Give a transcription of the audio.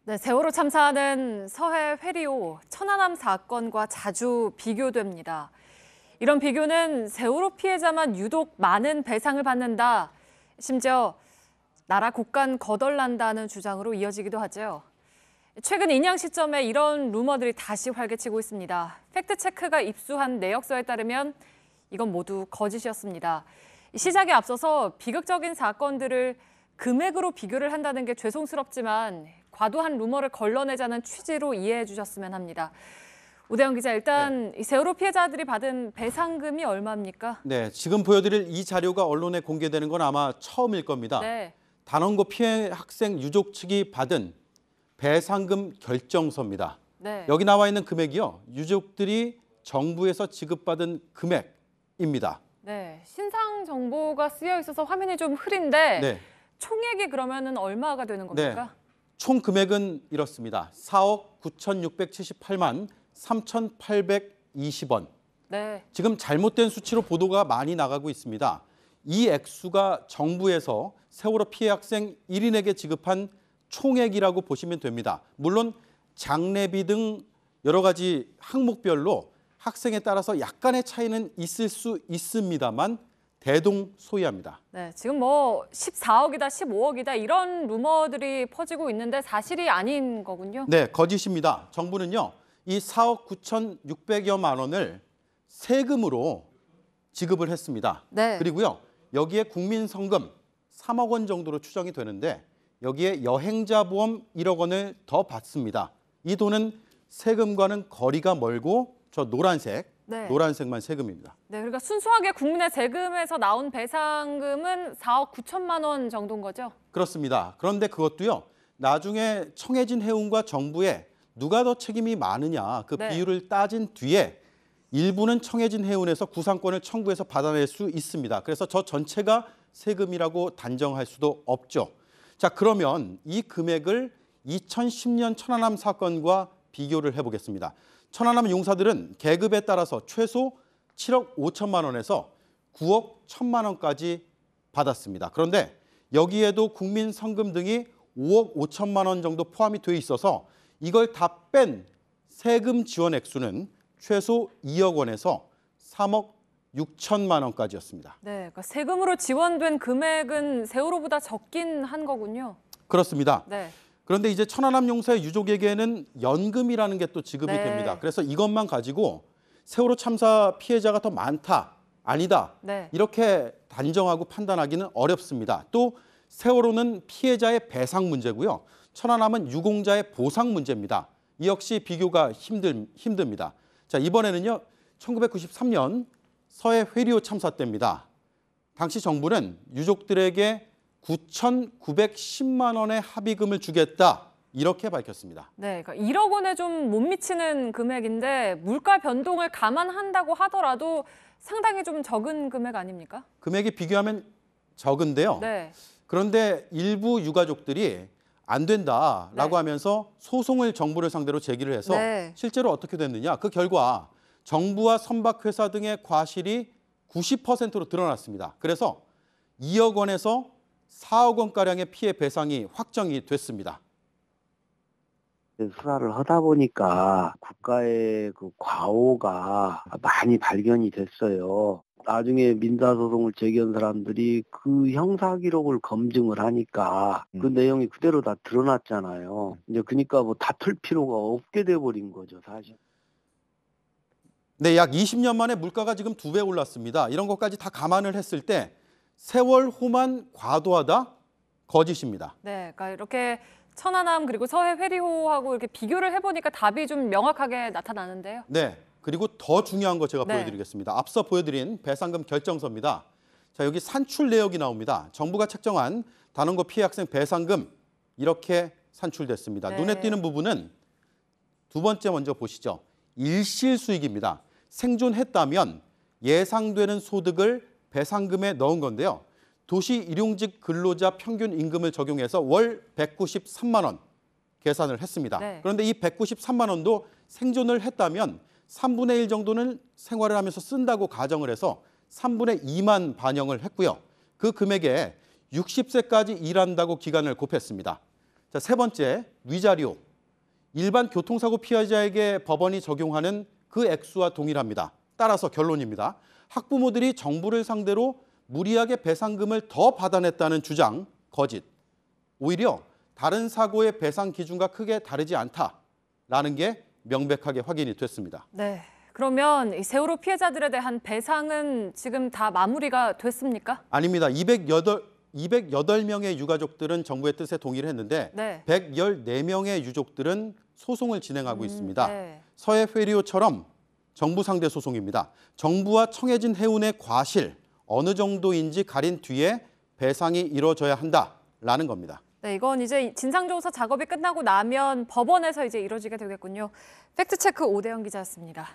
네, 세월호 참사는 서해 회리호 천안함 사건과 자주 비교됩니다. 이런 비교는 세월호 피해자만 유독 많은 배상을 받는다. 심지어 나라 국간 거덜난다는 주장으로 이어지기도 하죠. 최근 인양 시점에 이런 루머들이 다시 활개치고 있습니다. 팩트체크가 입수한 내역서에 따르면 이건 모두 거짓이었습니다. 시작에 앞서서 비극적인 사건들을 금액으로 비교를 한다는 게 죄송스럽지만 과도한 루머를 걸러내자는 취지로 이해해 주셨으면 합니다. 오대영 기자, 일단 이 세월호 피해자들이 받은 배상금이 얼마입니까? 네, 지금 보여드릴 이 자료가 언론에 공개되는 건 아마 처음일 겁니다. 네. 단원고 피해 학생 유족 측이 받은 배상금 결정서입니다. 네. 여기 나와 있는 금액이요, 유족들이 정부에서 지급받은 금액입니다. 네, 신상 정보가 쓰여 있어서 화면이 좀 흐린데 네. 총액이 그러면은 얼마가 되는 겁니까? 네. 총 금액은 이렇습니다. 4억 9,678만 3,820원. 네. 지금 잘못된 수치로 보도가 많이 나가고 있습니다. 이 액수가 정부에서 세월호 피해 학생 1인에게 지급한 총액이라고 보시면 됩니다. 물론 장례비 등 여러 가지 항목별로 학생에 따라서 약간의 차이는 있을 수 있습니다만 대동소이합니다. 네, 지금 뭐 14억이다, 15억이다 이런 루머들이 퍼지고 있는데 사실이 아닌 거군요. 네, 거짓입니다. 정부는요, 이 4억 9,600여만 원을 세금으로 지급을 했습니다. 네. 그리고요, 여기에 국민성금 3억 원 정도로 추정이 되는데 여기에 여행자 보험 1억 원을 더 받습니다. 이 돈은 세금과는 거리가 멀고 저 노란색만 세금입니다. 네, 그러니까 순수하게 국민의 세금에서 나온 배상금은 4억 9천만 원 정도인 거죠? 그렇습니다. 그런데 그것도요, 나중에 청해진 해운과 정부에 누가 더 책임이 많으냐 그 비율을 따진 뒤에 일부는 청해진 해운에서 구상권을 청구해서 받아낼 수 있습니다. 그래서 저 전체가 세금이라고 단정할 수도 없죠. 자, 그러면 이 금액을 2010년 천안함 사건과 비교를 해보겠습니다. 천안함 용사들은 계급에 따라서 최소 7억 5천만 원에서 9억 1천만 원까지 받았습니다. 그런데 여기에도 국민성금 등이 5억 5천만 원 정도 포함이 돼 있어서 이걸 다 뺀 세금 지원 액수는 최소 2억 원에서 3억 6천만 원까지였습니다. 네, 그러니까 세금으로 지원된 금액은 세월호보다 적긴 한 거군요. 그렇습니다. 네. 그런데 이제 천안함 용사의 유족에게는 연금이라는 게 또 지급이 됩니다. 그래서 이것만 가지고 세월호 참사 피해자가 더 많다, 아니다 이렇게 단정하고 판단하기는 어렵습니다. 또 세월호는 피해자의 배상 문제고요. 천안함은 유공자의 보상 문제입니다. 이 역시 비교가 힘듭니다. 자, 이번에는요, 1993년 서해 회리호 참사 때입니다. 당시 정부는 유족들에게 9,910만 원의 합의금을 주겠다 이렇게 밝혔습니다. 네, 그러니까 1억 원에 좀 못 미치는 금액인데 물가 변동을 감안한다고 하더라도 상당히 좀 적은 금액 아닙니까? 금액이 비교하면 적은데요. 네. 그런데 일부 유가족들이 안 된다라고 하면서 소송을 정부를 상대로 제기를 해서 실제로 어떻게 됐느냐. 그 결과 정부와 선박회사 등의 과실이 90%로 드러났습니다. 그래서 2억 원에서 4억 원가량의 피해 배상이 확정이 됐습니다. 수사를 하다 보니까 국가의 그 과오가 많이 발견이 됐어요. 나중에 민사소송을 제기한 사람들이 그 형사 기록을 검증을 하니까 그 내용이 그대로 다 드러났잖아요. 이제 그러니까 뭐 다툴 필요가 없게 돼버린 거죠, 사실. 네, 약 20년 만에 물가가 지금 2배 올랐습니다. 이런 것까지 다 감안을 했을 때 세월호만 과도하다? 거짓입니다. 네, 그러니까 이렇게 천안함 그리고 서해 회리호하고 이렇게 비교를 해보니까 답이 좀 명확하게 나타나는데요. 네, 그리고 더 중요한 거 제가 보여드리겠습니다. 앞서 보여드린 배상금 결정서입니다. 자, 여기 산출 내역이 나옵니다. 정부가 책정한 단원고 피해 학생 배상금 이렇게 산출됐습니다. 눈에 띄는 부분은 두 번째 먼저 보시죠. 일실 수익입니다. 생존했다면 예상되는 소득을 배상금에 넣은 건데요. 도시 일용직 근로자 평균 임금을 적용해서 월 193만 원 계산을 했습니다. 그런데 이 193만 원도 생존을 했다면 3분의 1 정도는 생활을 하면서 쓴다고 가정을 해서 3분의 2만 반영을 했고요. 그 금액에 60세까지 일한다고 기간을 곱했습니다. 자, 세 번째, 위자료. 일반 교통사고 피해자에게 법원이 적용하는 그 액수와 동일합니다. 따라서 결론입니다. 학부모들이 정부를 상대로 무리하게 배상금을 더 받아냈다는 주장, 거짓. 오히려 다른 사고의 배상 기준과 크게 다르지 않다라는 게 명백하게 확인이 됐습니다. 네. 그러면 이 세월호 피해자들에 대한 배상은 지금 다 마무리가 됐습니까? 아닙니다. 208명의 유가족들은 정부의 뜻에 동의를 했는데 네. 114명의 유족들은 소송을 진행하고 있습니다. 네. 서해 회리오처럼 정부 상대 소송입니다. 정부와 청해진 해운의 과실 어느 정도인지 가린 뒤에 배상이 이루어져야 한다라는 겁니다. 네, 이건 이제 진상조사 작업이 끝나고 나면 법원에서 이제 이루어지게 되겠군요. 팩트체크 오대영 기자였습니다.